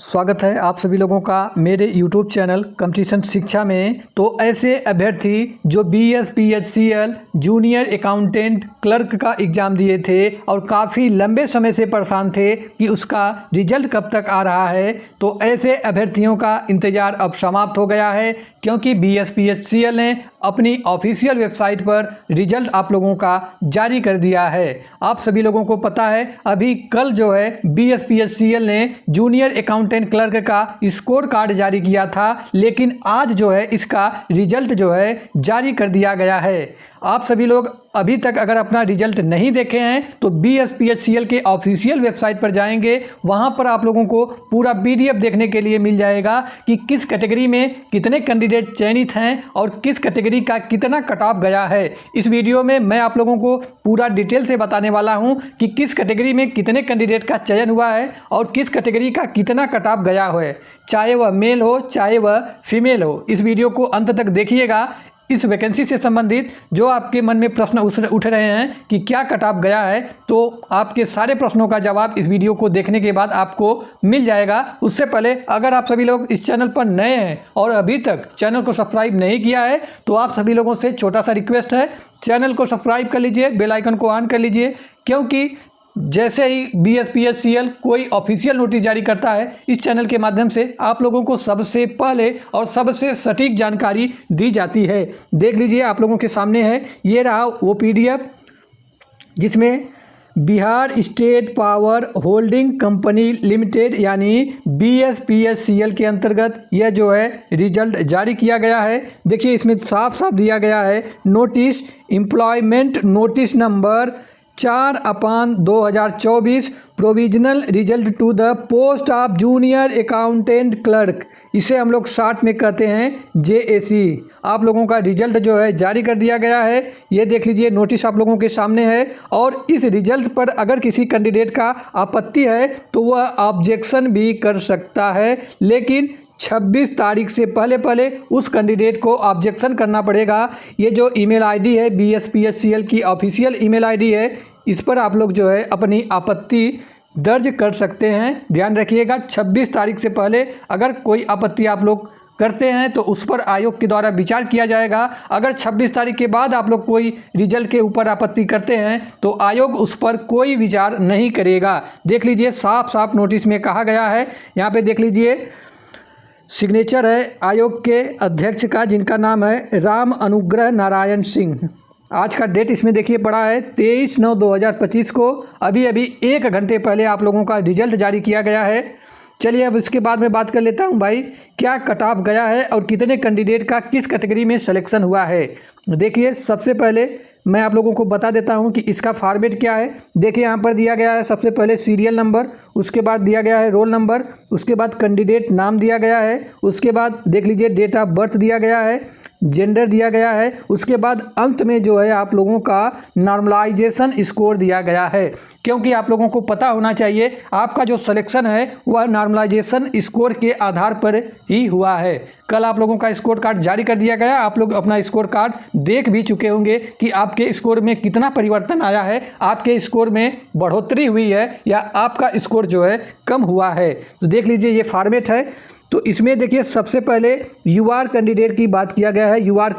स्वागत है आप सभी लोगों का मेरे YouTube चैनल कंपटीशन शिक्षा में। तो ऐसे अभ्यर्थी जो BSPHCL जूनियर अकाउंटेंट क्लर्क का एग्ज़ाम दिए थे और काफ़ी लंबे समय से परेशान थे कि उसका रिजल्ट कब तक आ रहा है, तो ऐसे अभ्यर्थियों का इंतज़ार अब समाप्त हो गया है, क्योंकि BSPHCL ने अपनी ऑफिशियल वेबसाइट पर रिजल्ट आप लोगों का जारी कर दिया है। आप सभी लोगों को पता है अभी कल जो है BSPHCL ने जूनियर अकाउंटेंट क्लर्क का स्कोर कार्ड जारी किया था, लेकिन आज जो है इसका रिजल्ट जो है जारी कर दिया गया है। आप सभी लोग अभी तक अगर अपना रिजल्ट नहीं देखे हैं तो BSPHCL के ऑफिशियल वेबसाइट पर जाएंगे, वहां पर आप लोगों को पूरा PDF देखने के लिए मिल जाएगा कि किस कैटेगरी में कितने कैंडिडेट चयनित हैं और किस कैटेगरी का कितना कट ऑफ गया है। इस वीडियो में मैं आप लोगों को पूरा डिटेल से बताने वाला हूं कि किस कैटेगरी में कितने कैंडिडेट का चयन हुआ है और किस कैटेगरी का कितना कट ऑफ गया है, चाहे वह मेल हो चाहे वह फीमेल हो। इस वीडियो को अंत तक देखिएगा। इस वैकेंसी से संबंधित जो आपके मन में प्रश्न उठ रहे हैं कि क्या कट ऑफ गया है, तो आपके सारे प्रश्नों का जवाब इस वीडियो को देखने के बाद आपको मिल जाएगा। उससे पहले अगर आप सभी लोग इस चैनल पर नए हैं और अभी तक चैनल को सब्सक्राइब नहीं किया है, तो आप सभी लोगों से छोटा सा रिक्वेस्ट है, चैनल को सब्सक्राइब कर लीजिए, बेल आइकन को ऑन कर लीजिए, क्योंकि जैसे ही BSPHCL कोई ऑफिशियल नोटिस जारी करता है, इस चैनल के माध्यम से आप लोगों को सबसे पहले और सबसे सटीक जानकारी दी जाती है। देख लीजिए, आप लोगों के सामने है, ये रहा वो PDF जिसमें Bihar state power holding company limited यानी BSPHCL के अंतर्गत यह जो है रिजल्ट जारी किया गया है। देखिए, इसमें साफ साफ दिया गया है, notice employment notice number 4/2024 provisional result to the post of junior accountant clerk, इसे हम लोग शॉर्ट में कहते हैं JAC। आप लोगों का रिजल्ट जो है जारी कर दिया गया है। ये देख लीजिए, नोटिस आप लोगों के सामने है, और इस रिजल्ट पर अगर किसी कैंडिडेट का आपत्ति है तो वह ऑब्जेक्शन भी कर सकता है, लेकिन 26 तारीख से पहले उस कैंडिडेट को ऑब्जेक्शन करना पड़ेगा। ये जो ईमेल आईडी है BSPHCL की ऑफिशियल ईमेल आईडी है, इस पर आप लोग जो है अपनी आपत्ति दर्ज कर सकते हैं। ध्यान रखिएगा, 26 तारीख से पहले अगर कोई आपत्ति आप लोग करते हैं तो उस पर आयोग के द्वारा विचार किया जाएगा। अगर 26 तारीख के बाद आप लोग कोई रिजल्ट के ऊपर आपत्ति करते हैं तो आयोग उस पर कोई विचार नहीं करेगा। देख लीजिए, साफ साफ नोटिस में कहा गया है। यहाँ पे देख लीजिए, सिग्नेचर है आयोग के अध्यक्ष का, जिनका नाम है राम अनुग्रह नारायण सिंह। आज का डेट इसमें देखिए पड़ा है 23/9/2025 को। अभी 1 घंटे पहले आप लोगों का रिजल्ट जारी किया गया है। चलिए अब इसके बाद में बात कर लेता हूं भाई, क्या कट ऑफ गया है और कितने कैंडिडेट का किस कैटेगरी में सिलेक्शन हुआ है। देखिए, सबसे पहले मैं आप लोगों को बता देता हूं कि इसका फॉर्मेट क्या है। देखिए, यहाँ पर दिया गया है सबसे पहले सीरियल नंबर, उसके बाद दिया गया है रोल नंबर, उसके बाद कैंडिडेट नाम दिया गया है, उसके बाद देख लीजिए डेट ऑफ बर्थ दिया गया है, जेंडर दिया गया है, उसके बाद अंत में जो है आप लोगों का नॉर्मलाइजेशन स्कोर दिया गया है। क्योंकि आप लोगों को पता होना चाहिए आपका जो सिलेक्शन है वह नॉर्मलाइजेशन स्कोर के आधार पर ही हुआ है। कल आप लोगों का स्कोर कार्ड जारी कर दिया गया, आप लोग अपना स्कोर कार्ड देख भी चुके होंगे कि आपके स्कोर में कितना परिवर्तन आया है, आपके स्कोर में बढ़ोतरी हुई है या आपका स्कोर जो है कम हुआ है। तो देख लीजिए, ये फॉर्मेट है। तो इसमें देखिए, सबसे पहले UR कैंडिडेट की बात किया गया है, UR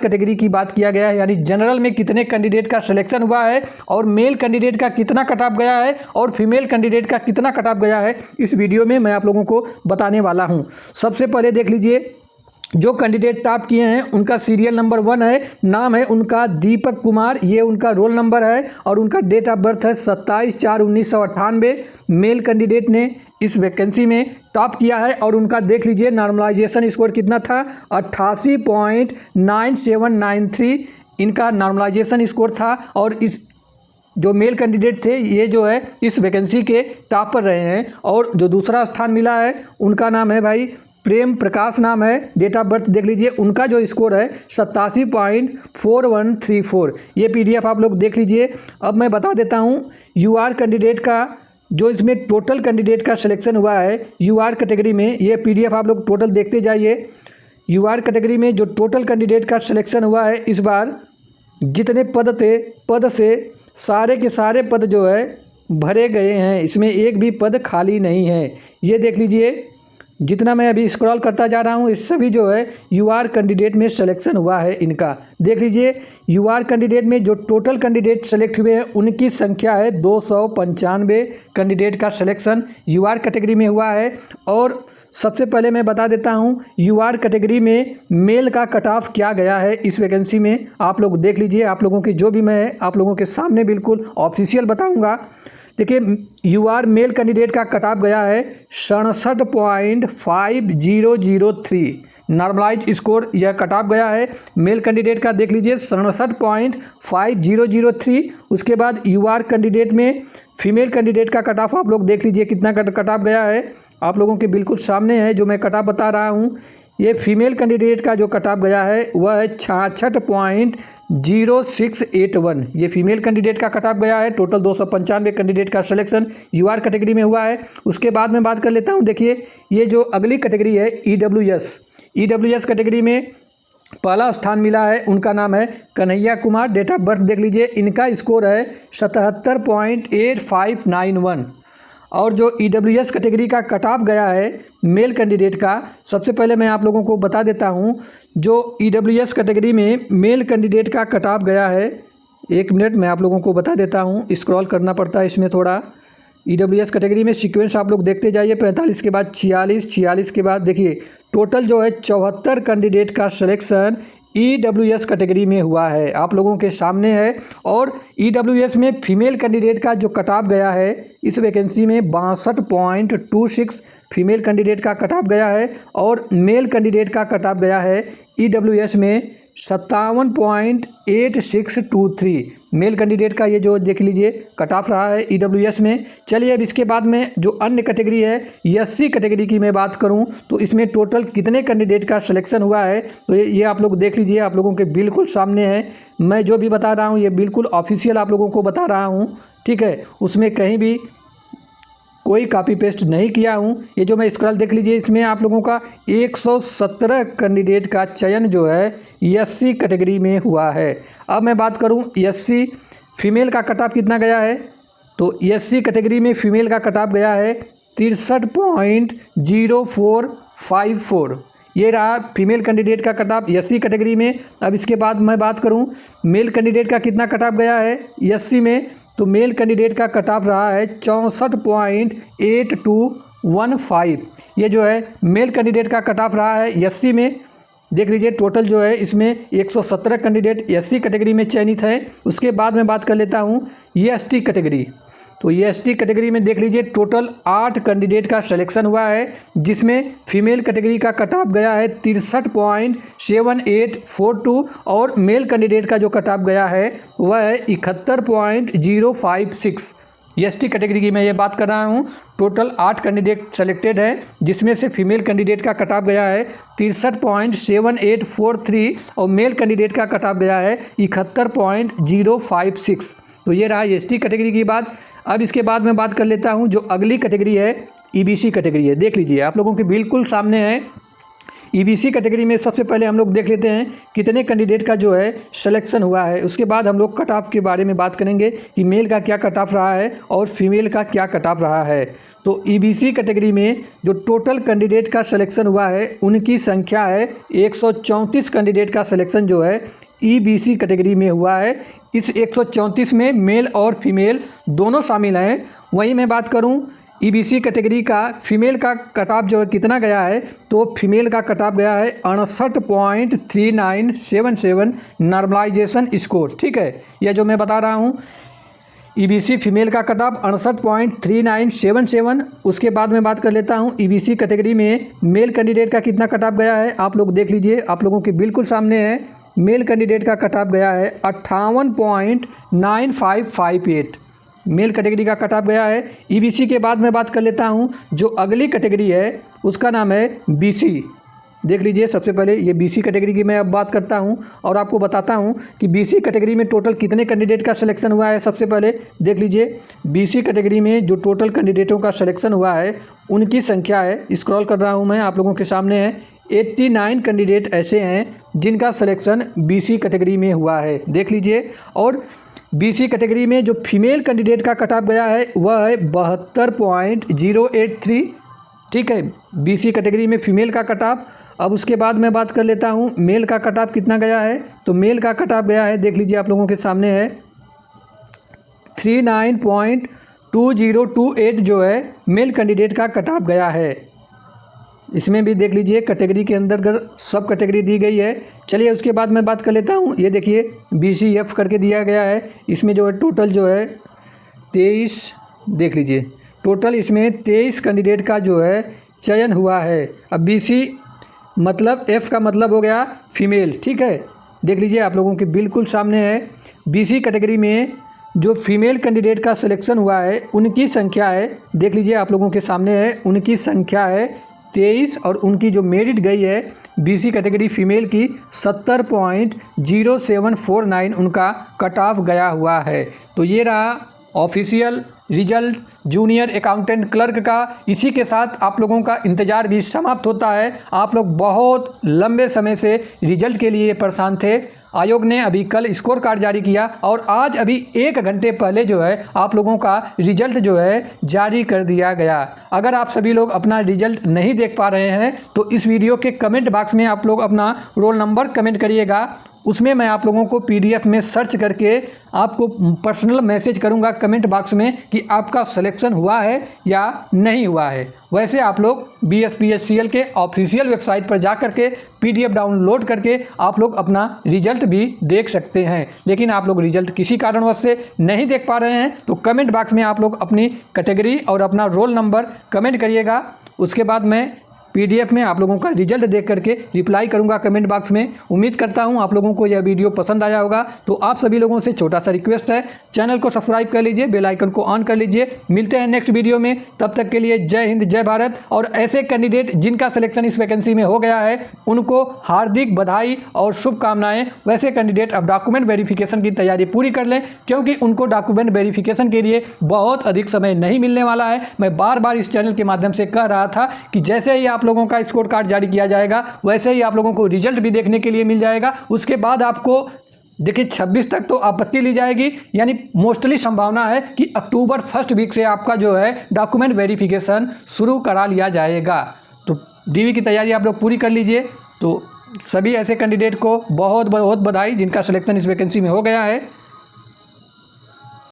कैटेगरी की बात किया गया है, यानी जनरल में कितने कैंडिडेट का सिलेक्शन हुआ है और मेल कैंडिडेट का कितना कट ऑफ गया है और फीमेल कैंडिडेट का कितना कट ऑफ गया है, इस वीडियो में मैं आप लोगों को बताने वाला हूं। सबसे पहले देख लीजिए, जो कैंडिडेट टॉप किए हैं उनका सीरियल नंबर 1 है, नाम है उनका दीपक कुमार, ये उनका रोल नंबर है और उनका डेट ऑफ बर्थ है 27/4/1998। मेल कैंडिडेट ने इस वैकेंसी में टॉप किया है और उनका देख लीजिए नॉर्मलाइजेशन स्कोर कितना था, 88.9793 इनका नॉर्मलाइजेशन स्कोर था। और इस जो मेल कैंडिडेट थे ये जो है इस वैकेंसी के टॉप पर रहे हैं। और जो दूसरा स्थान मिला है उनका नाम है भाई प्रेम प्रकाश नाम है, डेट ऑफ बर्थ देख लीजिए, उनका जो स्कोर है 87.4134। ये PDF आप लोग देख लीजिए। अब मैं बता देता हूँ UR कैंडिडेट का, जो इसमें टोटल कैंडिडेट का सिलेक्शन हुआ है UR कैटेगरी में, ये PDF आप लोग टोटल देखते जाइए। UR कैटेगरी में जो टोटल कैंडिडेट का सिलेक्शन हुआ है, इस बार जितने पद थे, पद से सारे के सारे पद जो है भरे गए हैं, इसमें एक भी पद खाली नहीं है। ये देख लीजिए, जितना मैं अभी स्क्रॉल करता जा रहा हूँ इस सभी जो है यूआर कैंडिडेट में सिलेक्शन हुआ है इनका। देख लीजिए, यूआर कैंडिडेट में जो टोटल कैंडिडेट सेलेक्ट हुए हैं उनकी संख्या है 295 कैंडिडेट का सिलेक्शन यूआर कैटेगरी में हुआ है। और सबसे पहले मैं बता देता हूं यूआर कैटेगरी में मेल का कट ऑफ क्या गया है इस वैकेंसी में। आप लोग देख लीजिए, आप लोगों की जो भी मैं आप लोगों के सामने बिल्कुल ऑफिशियल बताऊंगा। देखिए, यूआर मेल कैंडिडेट का कट ऑफ गया है 67.5003 नॉर्मलाइज स्कोर, यह कट ऑफ गया है मेल कैंडिडेट का। देख लीजिए 67.5003। उसके बाद यूआर कैंडिडेट में फीमेल कैंडिडेट का कट ऑफ आप लोग देख लीजिए कितना कट ऑफ गया है, आप लोगों के बिल्कुल सामने है जो मैं कट ऑफ बता रहा हूँ। ये फीमेल कैंडिडेट का जो कट ऑफ गया है वह है 66.0681। ये फीमेल कैंडिडेट का कट ऑफ गया है। टोटल 295 कैंडिडेट का सिलेक्शन यूआर कैटेगरी में हुआ है। उसके बाद मैं बात कर लेता हूँ। देखिए, ये जो अगली कैटेगरी है ईडब्ल्यूएस कैटेगरी में पहला स्थान मिला है, उनका नाम है Kanhaiya Kumar. Date of birth देख लीजिए, इनका स्कोर है 77.8591। और जो ईडब्ल्यूएस कैटेगरी का कट ऑफ गया है मेल कैंडिडेट का, सबसे पहले मैं आप लोगों को बता देता हूं जो ईडब्ल्यूएस कैटेगरी में मेल कैंडिडेट का कट ऑफ गया है। एक मिनट मैं आप लोगों को बता देता हूं, स्क्रॉल करना पड़ता है इसमें थोड़ा। ईडब्ल्यूएस कैटेगरी में सीक्वेंस आप लोग देखते जाइए, 45 के बाद 46 के बाद देखिए टोटल जो है 74 कैंडिडेट का सिलेक्शन ईडब्ल्यूएस कैटेगरी में हुआ है, आप लोगों के सामने है। और ईडब्ल्यूएस में फीमेल कैंडिडेट का जो कट ऑफ गया है इस वैकेंसी में 62.26 फीमेल कैंडिडेट का कट ऑफ गया है। और मेल कैंडिडेट का कट ऑफ गया है ईडब्ल्यूएस में 57.8623 मेल कैंडिडेट का, ये जो देख लीजिए कट ऑफ रहा है ईडब्ल्यूएस में। चलिए अब इसके बाद में जो अन्य कैटेगरी है एससी कैटेगरी की मैं बात करूं तो इसमें टोटल कितने कैंडिडेट का सिलेक्शन हुआ है तो ये आप लोग देख लीजिए, आप लोगों के बिल्कुल सामने है। मैं जो भी बता रहा हूँ ये बिल्कुल ऑफिशियल आप लोगों को बता रहा हूँ, ठीक है, उसमें कहीं भी कोई कॉपी पेस्ट नहीं किया हूँ। ये जो मैं स्क्रॉल देख लीजिए, इसमें आप लोगों का 117 कैंडिडेट का चयन जो है एससी कैटेगरी में हुआ है। अब मैं बात करूँ एससी फीमेल का कट ऑफ कितना गया है तो एससी कैटेगरी में फीमेल का कट ऑफ गया है 63.0454। ये रहा फीमेल कैंडिडेट का कट ऑफ एससी कैटेगरी में। अब इसके बाद मैं बात करूं मेल कैंडिडेट का कितना कट ऑफ गया है एससी में, तो मेल कैंडिडेट का कट ऑफ रहा है 64.8215। ये जो है मेल कैंडिडेट का कट ऑफ रहा है एससी में। देख लीजिए टोटल जो है इसमें 117 कैंडिडेट एससी कैटेगरी में चयनित हैं। उसके बाद मैं बात कर लेता हूँ एसटी कैटेगरी। तो एसटी कैटेगरी में देख लीजिए टोटल 8 कैंडिडेट का सिलेक्शन हुआ है, जिसमें फीमेल कैटेगरी का कट ऑफ गया है 63.7842 और मेल कैंडिडेट का जो कट ऑफ गया है वह है 71.056। एसटी कैटेगरी की मैं ये बात कर रहा हूँ। टोटल 8 कैंडिडेट सेलेक्टेड हैं, जिसमें से फीमेल कैंडिडेट का कट ऑफ गया है 63.7843 और मेल कैंडिडेट का कट ऑफ गया है 71.056। तो ये रहा एसटी कैटेगरी की बात। अब इसके बाद मैं बात कर लेता हूँ जो अगली कैटेगरी है ईबीसी कैटेगरी है। देख लीजिए, आप लोगों के बिल्कुल सामने है ईबीसी कैटेगरी में। सबसे पहले हम लोग देख लेते हैं कितने कैंडिडेट का जो है सिलेक्शन हुआ है। उसके बाद हम लोग कट ऑफ के बारे में बात करेंगे कि मेल का क्या कट ऑफ रहा है और फीमेल का क्या कट ऑफ रहा है। तो ईबीसी कैटेगरी में जो टोटल कैंडिडेट का सिलेक्शन हुआ है उनकी संख्या है 134 कैंडिडेट का सिलेक्शन जो है ईबीसी कैटेगरी में हुआ है। इस 134 में मेल और फीमेल दोनों शामिल हैं। वहीं मैं बात करूं ईबीसी कैटेगरी का फीमेल का कट ऑफ जो है कितना गया है तो फीमेल का कट ऑफ गया है 68.3977 नॉर्मलाइजेशन स्कोर, ठीक है। यह जो मैं बता रहा हूं ईबीसी फीमेल का कट ऑफ 68.3977। उसके बाद मैं बात कर लेता हूं ईबीसी कैटेगरी में मेल कैंडिडेट का कितना कट ऑफ गया है। आप लोग देख लीजिए, आप लोगों के बिल्कुल सामने है। मेल कैंडिडेट का कट ऑफ गया है 58.9558 मेल कैटेगरी का कट ऑफ गया है। ईबीसी के बाद मैं बात कर लेता हूं जो अगली कैटेगरी है उसका नाम है बीसी। देख लीजिए, सबसे पहले ये बीसी कैटेगरी की मैं अब बात करता हूं और आपको बताता हूं कि बीसी कैटेगरी में टोटल कितने कैंडिडेट का सिलेक्शन हुआ है। सबसे पहले देख लीजिए, बीसी कैटेगरी में जो टोटल कैंडिडेटों का सिलेक्शन हुआ है उनकी संख्या है, स्क्रॉल कर रहा हूँ मैं, आप लोगों के सामने है 89 कैंडिडेट ऐसे हैं जिनका सिलेक्शन बीसी कैटेगरी में हुआ है। देख लीजिए, और बीसी कैटेगरी में जो फीमेल कैंडिडेट का कट ऑफ गया है वह है 72.083। ठीक है, बीसी कैटेगरी में फीमेल का कट ऑफ। अब उसके बाद मैं बात कर लेता हूँ मेल का कट ऑफ कितना गया है। तो मेल का कट ऑफ गया है, देख लीजिए आप लोगों के सामने है 39.2028 जो है मेल कैंडिडेट का कट ऑफ गया है। इसमें भी देख लीजिए कैटेगरी के अंदर सब कैटेगरी दी गई है। चलिए उसके बाद मैं बात कर लेता हूँ, ये देखिए BCF करके दिया गया है। इसमें जो है टोटल जो है 23, देख लीजिए टोटल इसमें 23 कैंडिडेट का जो है चयन हुआ है। अब BC मतलब F का मतलब हो गया फीमेल। ठीक है, देख लीजिए आप लोगों के बिल्कुल सामने है BC कैटेगरी में जो फीमेल कैंडिडेट का सिलेक्शन हुआ है उनकी संख्या है, देख लीजिए आप लोगों के सामने है, उनकी संख्या है 23 और उनकी जो मेरिट गई है BC कैटेगरी फीमेल की 70.0749 उनका कट ऑफ गया हुआ है। तो ये रहा official result junior accountant clerk का। इसी के साथ आप लोगों का इंतज़ार भी समाप्त होता है। आप लोग बहुत लंबे समय से रिजल्ट के लिए परेशान थे। आयोग ने अभी कल स्कोर कार्ड जारी किया और आज अभी 1 घंटे पहले जो है आप लोगों का रिजल्ट जो है जारी कर दिया गया। अगर आप सभी लोग अपना रिजल्ट नहीं देख पा रहे हैं तो इस वीडियो के कमेंट बॉक्स में आप लोग अपना रोल नंबर कमेंट करिएगा। उसमें मैं आप लोगों को PDF में सर्च करके आपको पर्सनल मैसेज करूंगा कमेंट बॉक्स में कि आपका सिलेक्शन हुआ है या नहीं हुआ है। वैसे आप लोग BSPSCL के ऑफिशियल वेबसाइट पर जा करके PDF डाउनलोड करके आप लोग अपना रिजल्ट भी देख सकते हैं। लेकिन आप लोग रिजल्ट किसी कारणवश से नहीं देख पा रहे हैं तो कमेंट बॉक्स में आप लोग अपनी कैटेगरी और अपना रोल नंबर कमेंट करिएगा। उसके बाद मैं PDF में आप लोगों का रिजल्ट देख करके रिप्लाई करूंगा कमेंट बॉक्स में। उम्मीद करता हूं आप लोगों को यह वीडियो पसंद आया होगा। तो आप सभी लोगों से छोटा सा रिक्वेस्ट है, चैनल को सब्सक्राइब कर लीजिए, बेल आइकन को ऑन कर लीजिए। मिलते हैं नेक्स्ट वीडियो में, तब तक के लिए जय हिंद जय भारत। और ऐसे कैंडिडेट जिनका सिलेक्शन इस वैकेंसी में हो गया है उनको हार्दिक बधाई और शुभकामनाएं। वैसे कैंडिडेट अब डॉक्यूमेंट वेरिफिकेशन की तैयारी पूरी कर लें, क्योंकि उनको डॉक्यूमेंट वेरिफिकेशन के लिए बहुत अधिक समय नहीं मिलने वाला है। मैं बार बार इस चैनल के माध्यम से कह रहा था कि जैसे ही आप लोगों का स्कोर कार्ड जारी किया जाएगा वैसे ही आप लोगों को रिजल्ट भी देखने के लिए मिल जाएगा। उसके बाद आपको देखिए 26 तक तो आपत्ति ली जाएगी, यानी मोस्टली संभावना है कि अक्टूबर फर्स्ट वीक से आपका जो है डॉक्यूमेंट वेरिफिकेशन शुरू करा लिया जाएगा। तो DV की तैयारी आप लोग पूरी कर लीजिए। तो सभी ऐसे कैंडिडेट को बहुत बहुत बधाई जिनका सिलेक्शन इस वैकेंसी में हो गया है।